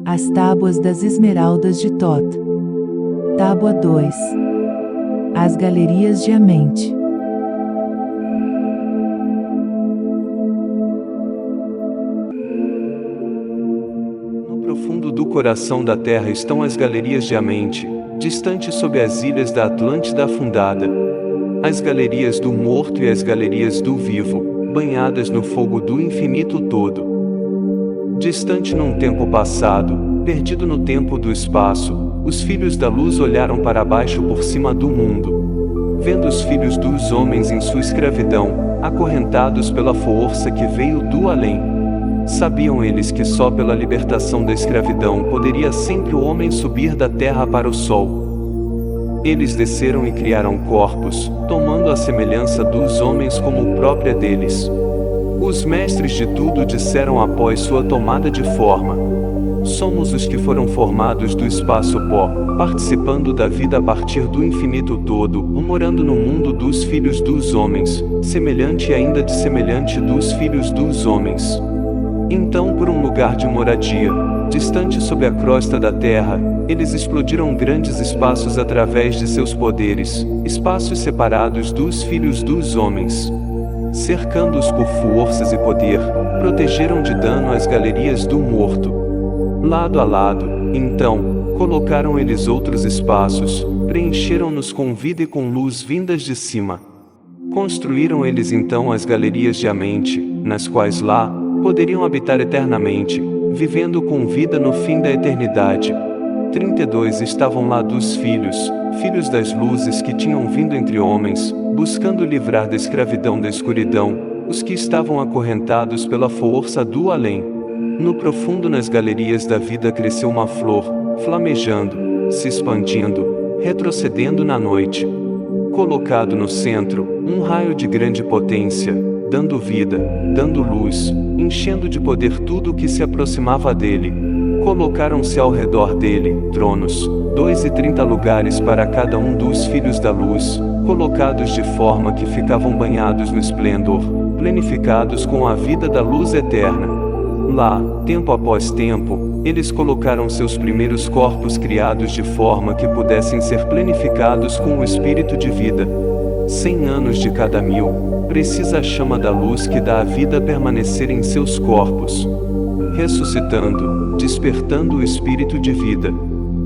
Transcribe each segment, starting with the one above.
As tábuas das esmeraldas de Tot. Tábua 2. As galerias de Amente. No profundo do coração da terra estão as galerias de Amente, distantes sob as ilhas da Atlântida afundada. As galerias do morto e as galerias do vivo, banhadas no fogo do infinito todo. Distante num tempo passado, perdido no tempo do espaço, os filhos da luz olharam para baixo por cima do mundo, vendo os filhos dos homens em sua escravidão, acorrentados pela força que veio do além. Sabiam eles que só pela libertação da escravidão poderia sempre o homem subir da terra para o sol. Eles desceram e criaram corpos, tomando a semelhança dos homens como própria deles. Os mestres de tudo disseram após sua tomada de forma: somos os que foram formados do espaço pó, participando da vida a partir do infinito todo, morando no mundo dos filhos dos homens, semelhante e ainda de semelhante dos filhos dos homens. Então, por um lugar de moradia, distante sob a crosta da terra, eles explodiram grandes espaços através de seus poderes, espaços separados dos filhos dos homens. Cercando-os por forças e poder, protegeram de dano as galerias do morto. Lado a lado, então, colocaram eles outros espaços, preencheram-nos com vida e com luz vindas de cima. Construíram eles então as galerias de Amente, nas quais lá, poderiam habitar eternamente, vivendo com vida no fim da eternidade. 32 estavam lá dos filhos das luzes que tinham vindo entre homens, buscando livrar da escravidão da escuridão, os que estavam acorrentados pela força do além. No profundo nas galerias da vida cresceu uma flor, flamejando, se expandindo, retrocedendo na noite. Colocado no centro, um raio de grande potência, dando vida, dando luz, enchendo de poder tudo o que se aproximava dele. Colocaram-se ao redor dele, tronos, 230 lugares para cada um dos filhos da luz, colocados de forma que ficavam banhados no esplendor, plenificados com a vida da luz eterna. Lá, tempo após tempo, eles colocaram seus primeiros corpos criados de forma que pudessem ser plenificados com o espírito de vida. 100 anos de cada 1000, precisa a chama da luz que dá a vida permanecer em seus corpos, ressuscitando, despertando o espírito de vida.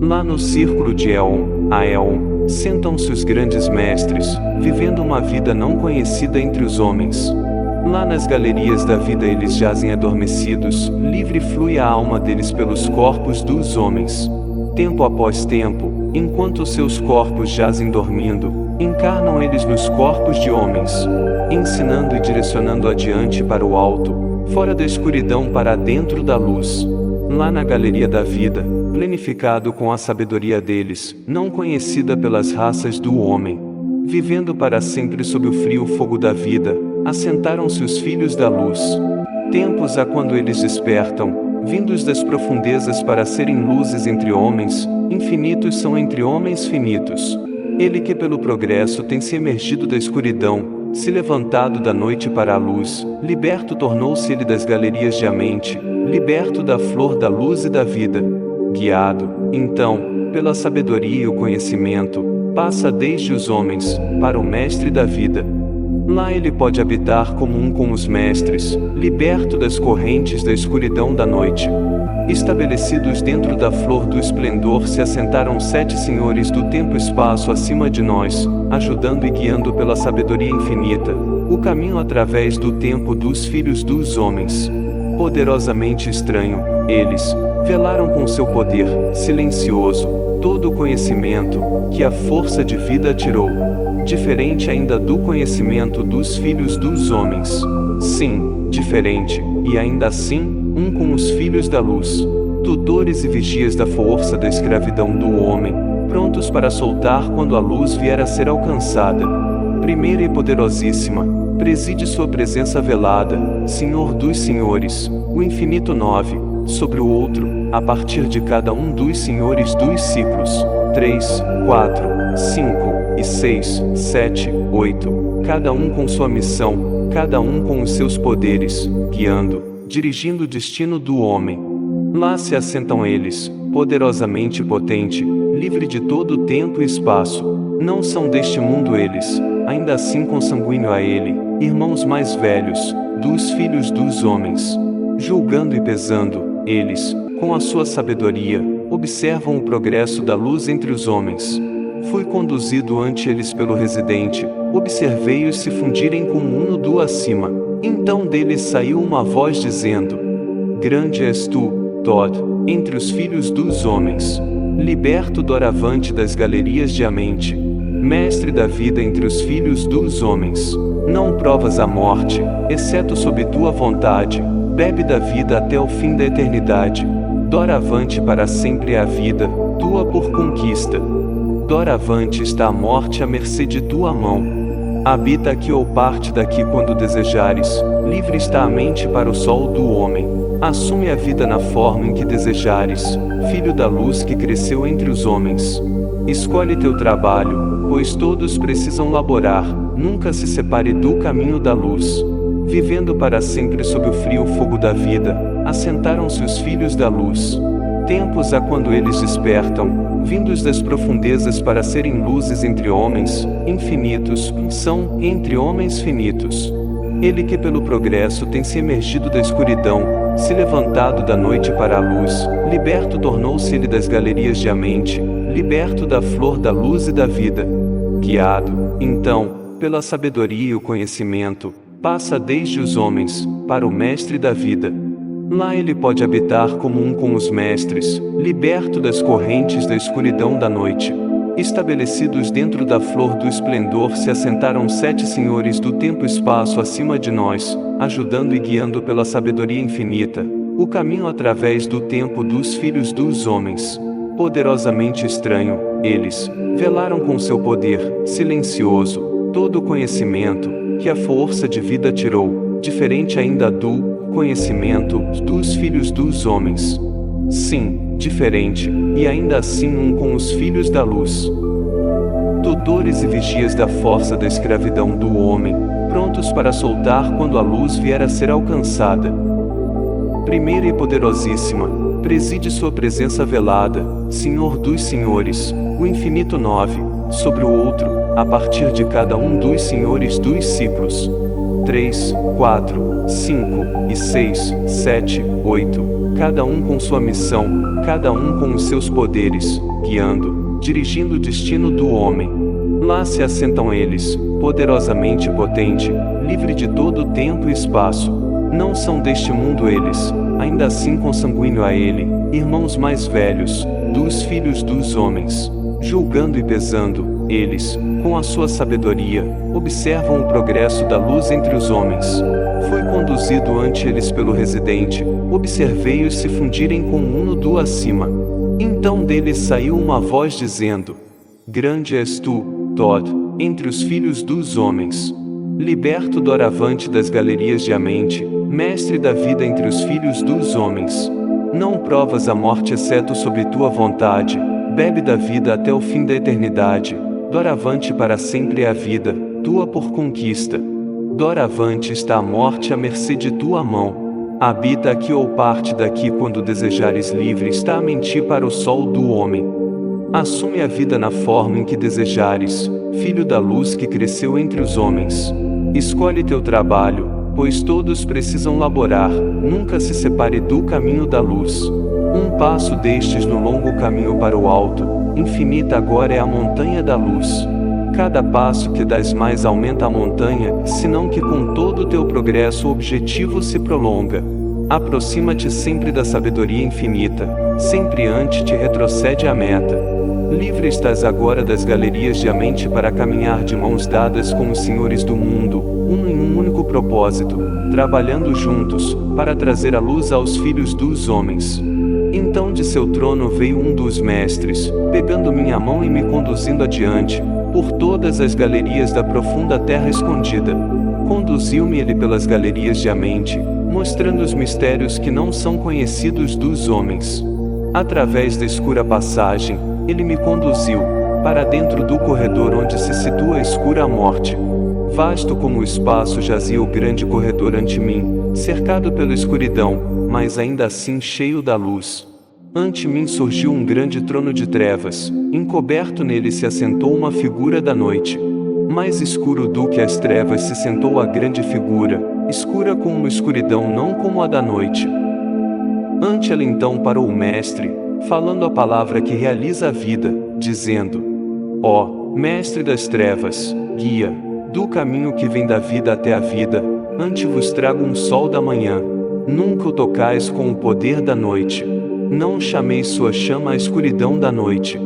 Lá no círculo de Éon, a Éon, sentam-se os grandes mestres, vivendo uma vida não conhecida entre os homens. Lá nas galerias da vida eles jazem adormecidos, livre flui a alma deles pelos corpos dos homens. Tempo após tempo, enquanto seus corpos jazem dormindo, encarnam eles nos corpos de homens, ensinando e direcionando adiante para o alto, fora da escuridão para dentro da luz. Lá na galeria da vida, plenificado com a sabedoria deles, não conhecida pelas raças do homem, vivendo para sempre sob o frio fogo da vida, assentaram-se os filhos da luz. Tempos há quando eles despertam, vindos das profundezas para serem luzes entre homens, infinitos são entre homens finitos. Ele que pelo progresso tem se emergido da escuridão, se levantado da noite para a luz, liberto tornou-se ele das galerias de Amente, liberto da flor da luz e da vida. Guiado, então, pela sabedoria e o conhecimento, passa desde os homens, para o mestre da vida. Lá ele pode habitar como um com os mestres, liberto das correntes da escuridão da noite. Estabelecidos dentro da flor do esplendor se assentaram 7 senhores do tempo e espaço acima de nós, ajudando e guiando pela sabedoria infinita, o caminho através do tempo dos filhos dos homens. Poderosamente estranho, eles velaram com seu poder, silencioso, todo o conhecimento, que a força de vida tirou. Diferente ainda do conhecimento dos filhos dos homens. Sim, diferente, e ainda assim, um com os filhos da luz, tutores e vigias da força da escravidão do homem, prontos para soltar quando a luz vier a ser alcançada. Primeira e poderosíssima, preside sua presença velada, Senhor dos senhores, o infinito 9, sobre o outro, a partir de cada um dos senhores dos ciclos, 3, 4, 5, e 6, 7, 8, cada um com sua missão, cada um com os seus poderes, guiando, dirigindo o destino do homem. Lá se assentam eles, poderosamente potente, livre de todo o tempo e espaço. Não são deste mundo eles, ainda assim consanguíneo a ele, irmãos mais velhos, dos filhos dos homens. Julgando e pesando, eles, com a sua sabedoria, observam o progresso da luz entre os homens. Fui conduzido ante eles pelo residente, observei-os se fundirem com o uno do acima. Então deles saiu uma voz dizendo: Grande és tu, Tod, entre os filhos dos homens. Liberto doravante das galerias de Amente. Mestre da vida entre os filhos dos homens. Não provas a morte, exceto sob tua vontade. Bebe da vida até o fim da eternidade. Doravante para sempre é a vida, tua por conquista. Doravante está a morte à mercê de tua mão. Habita aqui ou parte daqui quando desejares. Livre está a mente para o sol do homem. Assume a vida na forma em que desejares, filho da luz que cresceu entre os homens. Escolhe teu trabalho, pois todos precisam laborar, nunca se separe do caminho da luz. Vivendo para sempre sob o frio fogo da vida, assentaram-se os filhos da luz. Tempos há quando eles despertam, vindos das profundezas para serem luzes entre homens, infinitos, são, entre homens finitos. Ele que pelo progresso tem se emergido da escuridão, se levantado da noite para a luz, liberto tornou-se ele das galerias de Amente, liberto da flor da luz e da vida. Guiado, então, pela sabedoria e o conhecimento, passa desde os homens, para o mestre da vida. Lá ele pode habitar como um com os mestres, liberto das correntes da escuridão da noite. Estabelecidos dentro da flor do esplendor se assentaram 7 senhores do tempo e espaço acima de nós, ajudando e guiando pela sabedoria infinita, o caminho através do tempo dos filhos dos homens. Poderosamente estranho, eles velaram com seu poder, silencioso, todo o conhecimento, que a força de vida tirou, diferente ainda do conhecimento dos filhos dos homens. Sim, diferente, e ainda assim um com os filhos da luz. Tutores e vigias da força da escravidão do homem, prontos para soltar quando a luz vier a ser alcançada. Primeira e poderosíssima, preside sua presença velada, Senhor dos senhores, o infinito 9, sobre o outro, a partir de cada um dos senhores dos ciclos. 3, 4, 5 e 6, 7, 8, cada um com sua missão, cada um com os seus poderes, guiando, dirigindo o destino do homem. Lá se assentam eles, poderosamente potente, livre de todo o tempo e espaço. Não são deste mundo eles, ainda assim consanguíneo a ele, irmãos mais velhos, dos filhos dos homens. Julgando e pesando, eles, com a sua sabedoria, observam o progresso da luz entre os homens. Fui conduzido ante eles pelo residente, observei-os se fundirem com o uno do acima. Então deles saiu uma voz dizendo: Grande és tu, Tod, entre os filhos dos homens. Liberto doravante das galerias de Amente, mestre da vida entre os filhos dos homens. Não provas a morte exceto sob tua vontade, bebe da vida até o fim da eternidade. Doravante para sempre é a vida, tua por conquista. Doravante está a morte à mercê de tua mão. Habita aqui ou parte daqui quando desejares, livre está a mentir para o sol do homem. Assume a vida na forma em que desejares, filho da luz que cresceu entre os homens. Escolhe teu trabalho, pois todos precisam laborar, nunca se separe do caminho da luz. Um passo destes no longo caminho para o alto, infinita agora é a montanha da luz. Cada passo que dás mais aumenta a montanha, senão que com todo o teu progresso o objetivo se prolonga. Aproxima-te sempre da sabedoria infinita, sempre antes te retrocede a meta. Livre estás agora das galerias de Amente para caminhar de mãos dadas com os senhores do mundo, uno em um único propósito, trabalhando juntos, para trazer a luz aos filhos dos homens. Então de seu trono veio um dos mestres, pegando minha mão e me conduzindo adiante, por todas as galerias da profunda terra escondida. Conduziu-me ele pelas galerias de Amente, mostrando os mistérios que não são conhecidos dos homens. Através da escura passagem, ele me conduziu, para dentro do corredor onde se situa a escura morte. Vasto como o espaço jazia o grande corredor ante mim, cercado pela escuridão, mas ainda assim cheio da luz. Ante mim surgiu um grande trono de trevas, encoberto nele se assentou uma figura da noite. Mais escuro do que as trevas se sentou a grande figura, escura como uma escuridão não como a da noite. Ante ela então parou o mestre, falando a palavra que realiza a vida, dizendo: Ó, mestre das trevas, guia do caminho que vem da vida até a vida, ante vos trago um sol da manhã. Nunca o tocais com o poder da noite. Não chameis sua chama à escuridão da noite.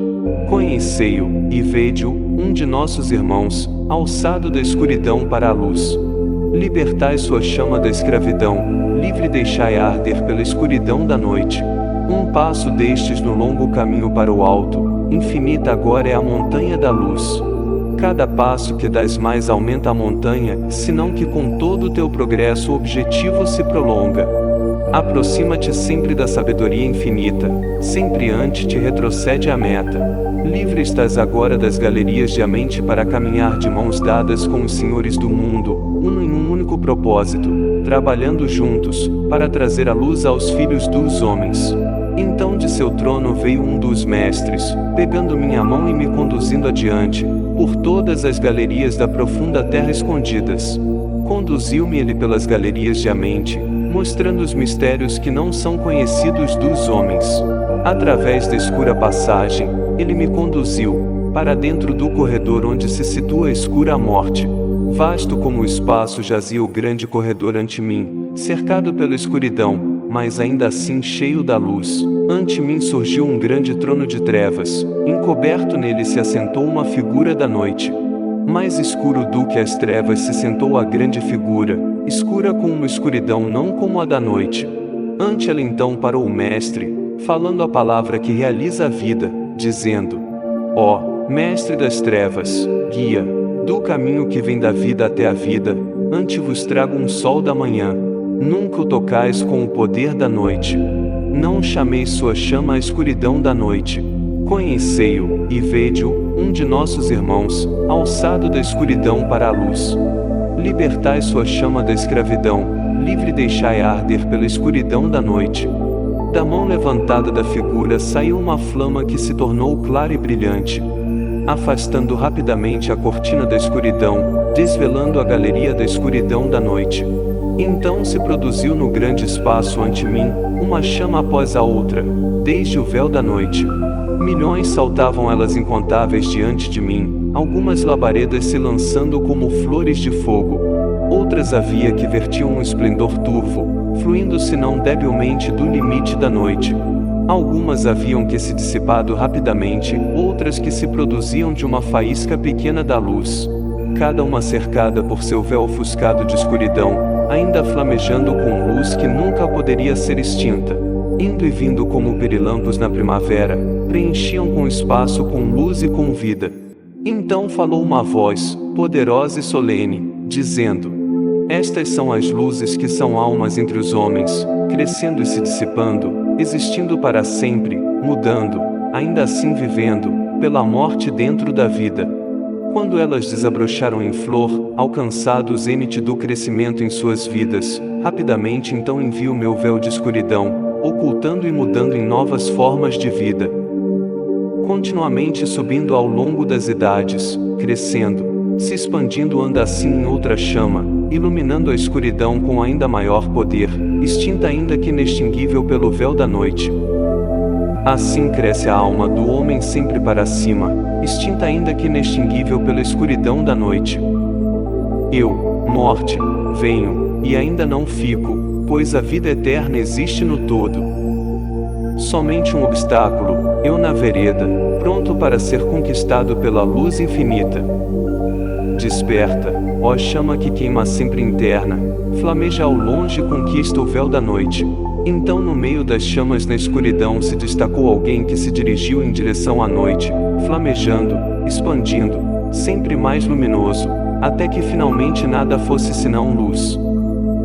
Conhecei-o, e vede-o, um de nossos irmãos, alçado da escuridão para a luz. Libertai sua chama da escravidão, livre deixai arder pela escuridão da noite. Um passo destes no longo caminho para o alto, infinita agora é a montanha da luz. Cada passo que dás mais aumenta a montanha, senão que com todo o teu progresso o objetivo se prolonga. Aproxima-te sempre da sabedoria infinita, sempre antes te retrocede a meta. Livre estás agora das galerias de a mente para caminhar de mãos dadas com os senhores do mundo, em um único propósito, trabalhando juntos, para trazer a luz aos filhos dos homens. Então de seu trono veio um dos mestres, pegando minha mão e me conduzindo adiante, por todas as galerias da profunda terra escondidas. Conduziu-me ele pelas galerias de a mente, mostrando os mistérios que não são conhecidos dos homens. Através da escura passagem, ele me conduziu, para dentro do corredor onde se situa a escura morte. Vasto como o espaço jazia o grande corredor ante mim, cercado pela escuridão, mas ainda assim cheio da luz. Ante mim surgiu um grande trono de trevas, encoberto nele se assentou uma figura da noite. Mais escuro do que as trevas se sentou a grande figura, escura como uma escuridão não como a da noite. Ante ela então parou o mestre, falando a palavra que realiza a vida, dizendo: Ó, mestre das trevas, guia do caminho que vem da vida até a vida, ante vos trago um sol da manhã. Nunca o tocais com o poder da noite. Não chameis sua chama à escuridão da noite. Conhecei-o, e vede-o, um de nossos irmãos, alçado da escuridão para a luz. Libertai sua chama da escravidão, livre deixai arder pela escuridão da noite. Da mão levantada da figura saiu uma flama que se tornou clara e brilhante, afastando rapidamente a cortina da escuridão, desvelando a galeria da escuridão da noite. Então se produziu no grande espaço ante mim, uma chama após a outra, desde o véu da noite. Milhões saltavam elas incontáveis diante de mim, algumas labaredas se lançando como flores de fogo. Outras havia que vertiam um esplendor turvo, fluindo senão debilmente do limite da noite. Algumas haviam que se dissipado rapidamente, outras que se produziam de uma faísca pequena da luz. Cada uma cercada por seu véu ofuscado de escuridão, ainda flamejando com luz que nunca poderia ser extinta. Indo e vindo como pirilampos na primavera, preenchiam com espaço com luz e com vida. Então falou uma voz, poderosa e solene, dizendo: Estas são as luzes que são almas entre os homens, crescendo e se dissipando, existindo para sempre, mudando, ainda assim vivendo, pela morte dentro da vida. Quando elas desabrocharam em flor, alcançado o zênite do crescimento em suas vidas, rapidamente então envio meu véu de escuridão, ocultando e mudando em novas formas de vida. Continuamente subindo ao longo das idades, crescendo, se expandindo anda assim em outra chama, iluminando a escuridão com ainda maior poder, extinta ainda que inextinguível pelo véu da noite. Assim cresce a alma do homem sempre para cima, extinta ainda que inextinguível pela escuridão da noite. Eu, morte, venho, e ainda não fico, pois a vida eterna existe no todo. Somente um obstáculo, eu na vereda, pronto para ser conquistado pela luz infinita. Desperta, ó chama que queima sempre interna, flameja ao longe e conquista o véu da noite. Então no meio das chamas na escuridão se destacou alguém que se dirigiu em direção à noite, flamejando, expandindo, sempre mais luminoso, até que finalmente nada fosse senão luz.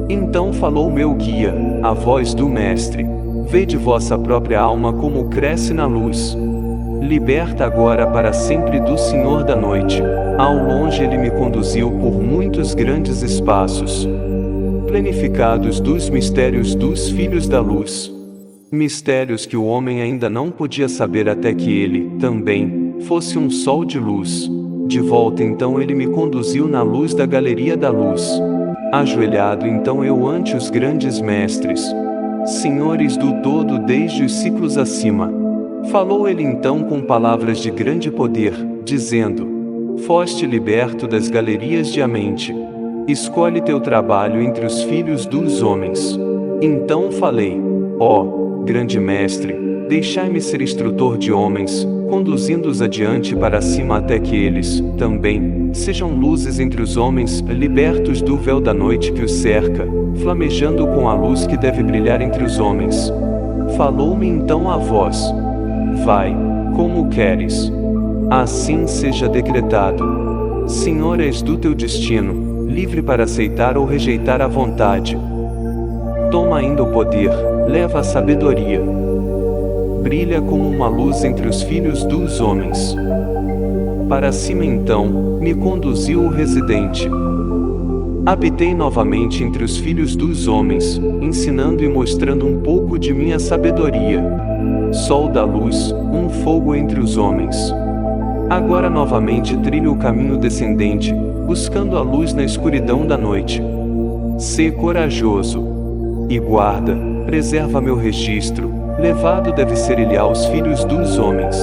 Então falou meu guia, a voz do mestre: Vede vossa própria alma como cresce na luz. Liberta agora para sempre do Senhor da noite. Ao longe ele me conduziu por muitos grandes espaços. plenificados dos mistérios dos filhos da luz. Mistérios que o homem ainda não podia saber até que ele, também, fosse um sol de luz. De volta então ele me conduziu na luz da galeria da luz. Ajoelhado então eu ante os grandes mestres, senhores do todo desde os ciclos acima. Falou ele então com palavras de grande poder, dizendo: foste liberto das galerias de a mente. Escolhe teu trabalho entre os filhos dos homens. Então falei: ó, grande mestre, deixai-me ser instrutor de homens, conduzindo-os adiante para cima até que eles, também, sejam luzes entre os homens, libertos do véu da noite que os cerca, flamejando com a luz que deve brilhar entre os homens. Falou-me então a voz: vai, como queres. Assim seja decretado. Senhor, és do teu destino, livre para aceitar ou rejeitar a vontade. Toma ainda o poder, leva a sabedoria. Brilha como uma luz entre os filhos dos homens. Para cima então, me conduziu o residente. Habitei novamente entre os filhos dos homens, ensinando e mostrando um pouco de minha sabedoria. Sol da luz, um fogo entre os homens. Agora novamente trilho o caminho descendente, buscando a luz na escuridão da noite. Sê corajoso e guarda, preserva meu registro. Levado deve ser ele aos filhos dos homens.